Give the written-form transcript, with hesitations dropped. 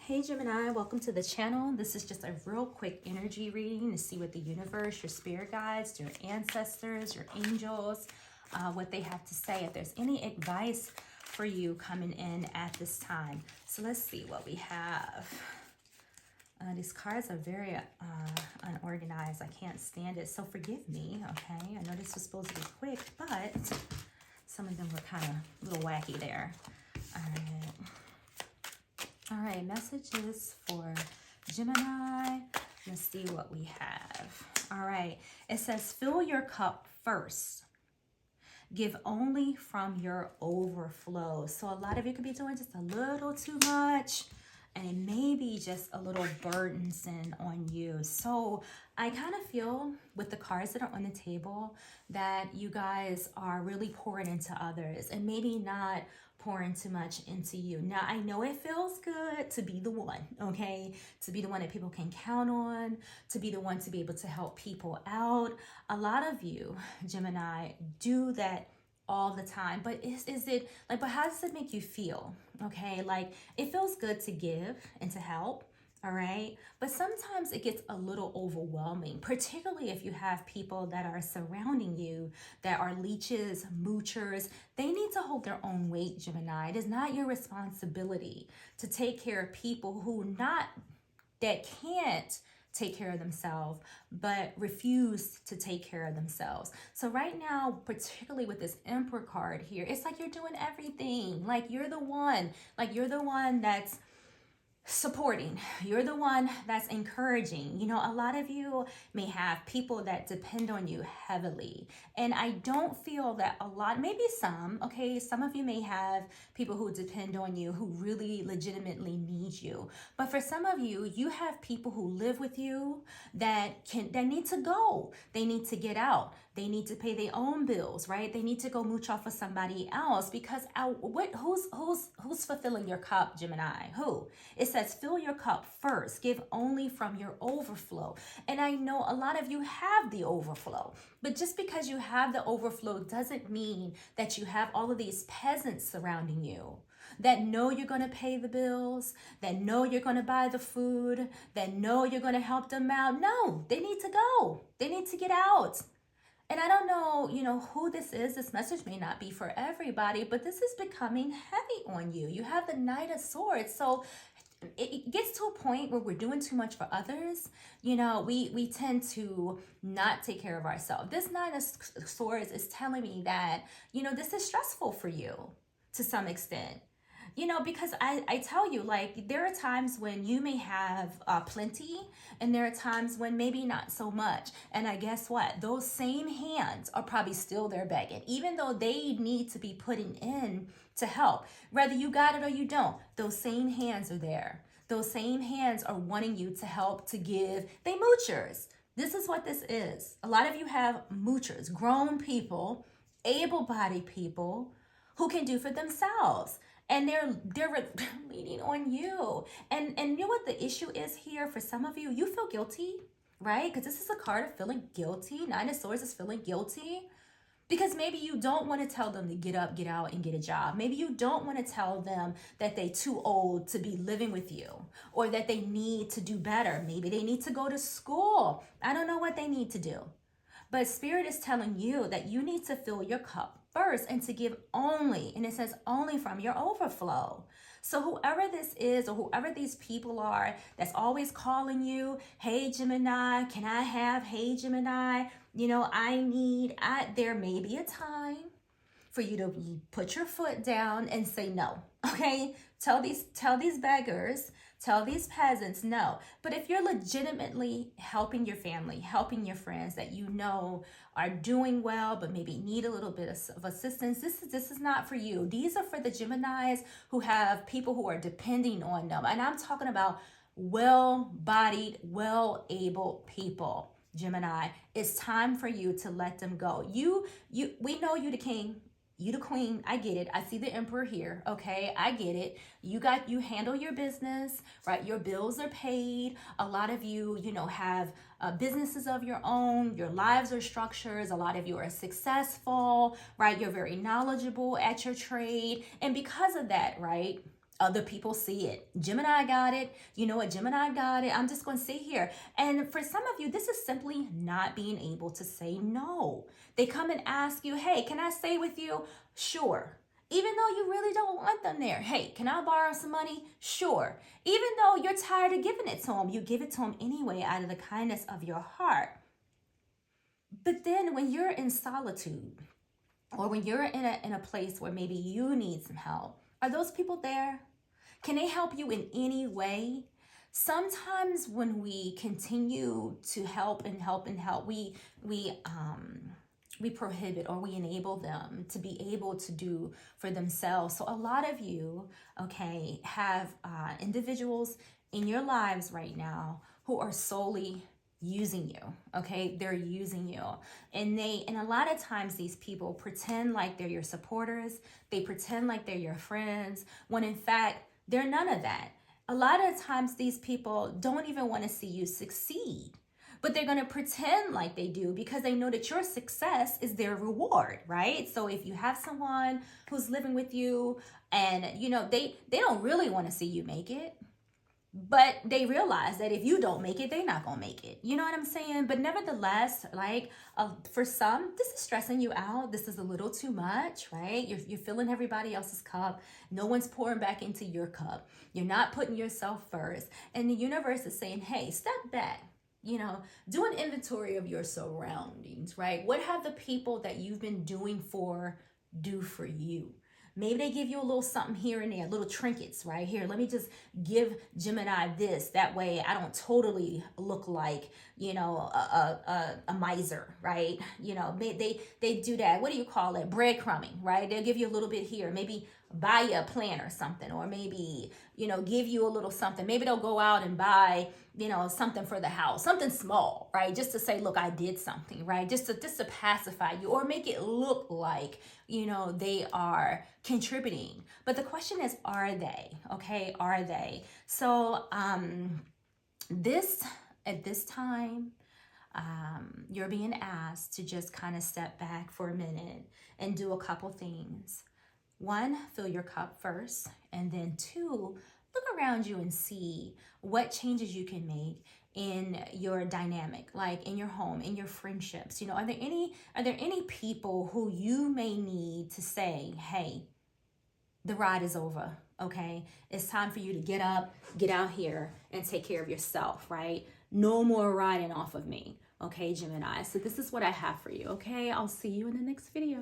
Hey Gemini, welcome to the channel. This is just a real quick energy reading to see what the universe, your spirit guides, your ancestors, your angels, what they have to say. If there's any advice for you coming in at this time. So let's see what we have. These cards are very unorganized. I can't stand it, so forgive me, okay? I know this was supposed to be quick, but some of them were kind of a little wacky there. All right, messages for Gemini. Let's see what we have. All right, it says, fill your cup first. Give only from your overflow. So a lot of you could be doing just a little too much, and it may be just a little burdensome on you. So I kind of feel with the cards that are on the table that you guys are really pouring into others and maybe not pouring too much into you. Now, I know it feels good to be the one, okay? To be the one that people can count on, to be the one to be able to help people out. A lot of you, Gemini, do that all the time, but is it like, but how does it make you feel? Okay, like it feels good to give and to help, all right, but sometimes it gets a little overwhelming, particularly if you have people that are surrounding you that are leeches, moochers. They need to hold their own weight, Gemini. It is not your responsibility to take care of people that can't take care of themselves, but refuse to take care of themselves. So right now, particularly with this Emperor card here, it's like you're doing everything. Like you're the one that's supporting. You're the one that's encouraging. You know, a lot of you may have people that depend on you heavily. And I don't feel that a lot, maybe some, okay, some of you may have people who depend on you who really legitimately need you. But for some of you, you have people who live with you that need to go. They need to get out. They need to pay their own bills, right? They need to go mooch off of somebody else because who's fulfilling your cup, Gemini? Who? It says fill your cup first. Give only from your overflow. And I know a lot of you have the overflow, but just because you have the overflow doesn't mean that you have all of these peasants surrounding you that know you're going to pay the bills, that know you're going to buy the food, that know you're going to help them out. No, they need to go. They need to get out. And I don't know, who this is. This message may not be for everybody, but this is becoming heavy on you. You have the Knight of Swords. So it gets to a point where we're doing too much for others. We tend to not take care of ourselves. This Knight of Swords is telling me that, this is stressful for you to some extent. Because I tell you, like, there are times when you may have plenty, and there are times when maybe not so much. And I guess what? Those same hands are probably still there begging, even though they need to be putting in to help. Whether you got it or you don't, those same hands are there. Those same hands are wanting you to help, to give. They moochers. This is what this is. A lot of you have moochers, grown people, able-bodied people who can do for themselves. And they're leaning on you. And you know what the issue is here? For some of you, you feel guilty, right? Because this is a card of feeling guilty. Nine of Swords is feeling guilty. Because maybe you don't want to tell them to get up, get out, and get a job. Maybe you don't want to tell them that they're too old to be living with you, or that they need to do better. Maybe they need to go to school. I don't know what they need to do. But Spirit is telling you that you need to fill your cup first and to give only, and it says only from your overflow. So whoever this is, or whoever these people are that's always calling you, hey Gemini, can I have, hey Gemini, there may be a time for you to put your foot down and say no, okay? Tell these beggars, tell these peasants no. But if you're legitimately helping your family, helping your friends that you know are doing well, but maybe need a little bit of assistance, this is not for you. These are for the Geminis who have people who are depending on them. And I'm talking about well-bodied, well-able people. Gemini, it's time for you to let them go. We know you the king. You the queen. I get it. I see the Emperor here. Okay, I get it. You handle your business, right? Your bills are paid. A lot of you, have businesses of your own. Your lives are structured. A lot of you are successful, right? You're very knowledgeable at your trade. And because of that, right? Other people see it. Gemini got it. You know what? Gemini got it. I'm just going to sit here. And for some of you, this is simply not being able to say no. They come and ask you, hey, can I stay with you? Sure. Even though you really don't want them there. Hey, can I borrow some money? Sure. Even though you're tired of giving it to them, you give it to them anyway out of the kindness of your heart. But then when you're in solitude, or when you're in a place where maybe you need some help, are those people there? Can they help you in any way? Sometimes when we continue to help and help and help, we prohibit or we enable them to be able to do for themselves. So a lot of you, okay, have individuals in your lives right now who are solely using you, okay? They're using you. And a lot of times these people pretend like they're your supporters. They pretend like they're your friends, when in fact, they're none of that. A lot of times these people don't even want to see you succeed, but they're going to pretend like they do because they know that your success is their reward, right? So if you have someone who's living with you and, you know, they don't really want to see you make it, but they realize that if you don't make it, they're not going to make it. You know what I'm saying? But nevertheless, like for some, this is stressing you out. This is a little too much, right? You're filling everybody else's cup. No one's pouring back into your cup. You're not putting yourself first. And the universe is saying, hey, step back. You know, do an inventory of your surroundings, right? What have the people that you've been doing for do for you? Maybe they give you a little something here and there, little trinkets right here. Let me just give Gemini this. That way I don't totally look like, you know, a miser, right? You know, they do that. What do you call it? Breadcrumbing, right? They'll give you a little bit here. Maybe buy you a plant or something, or maybe, you know, give you a little something. Maybe they'll go out and buy, you know, something for the house, something small, right? Just to say, look, I did something, right? Just to pacify you or make it look like, you know, they are contributing. But the question is, are they? Okay, are they? So at this time, you're being asked to just kind of step back for a minute and do a couple things. One, fill your cup first, and then two, look around you and see what changes you can make in your dynamic, like in your home, in your friendships. You know, are there any people who you may need to say, hey, the ride is over, okay? It's time for you to get up, get out here, and take care of yourself, right? No more riding off of me, okay, Gemini? So this is what I have for you, okay? I'll see you in the next video.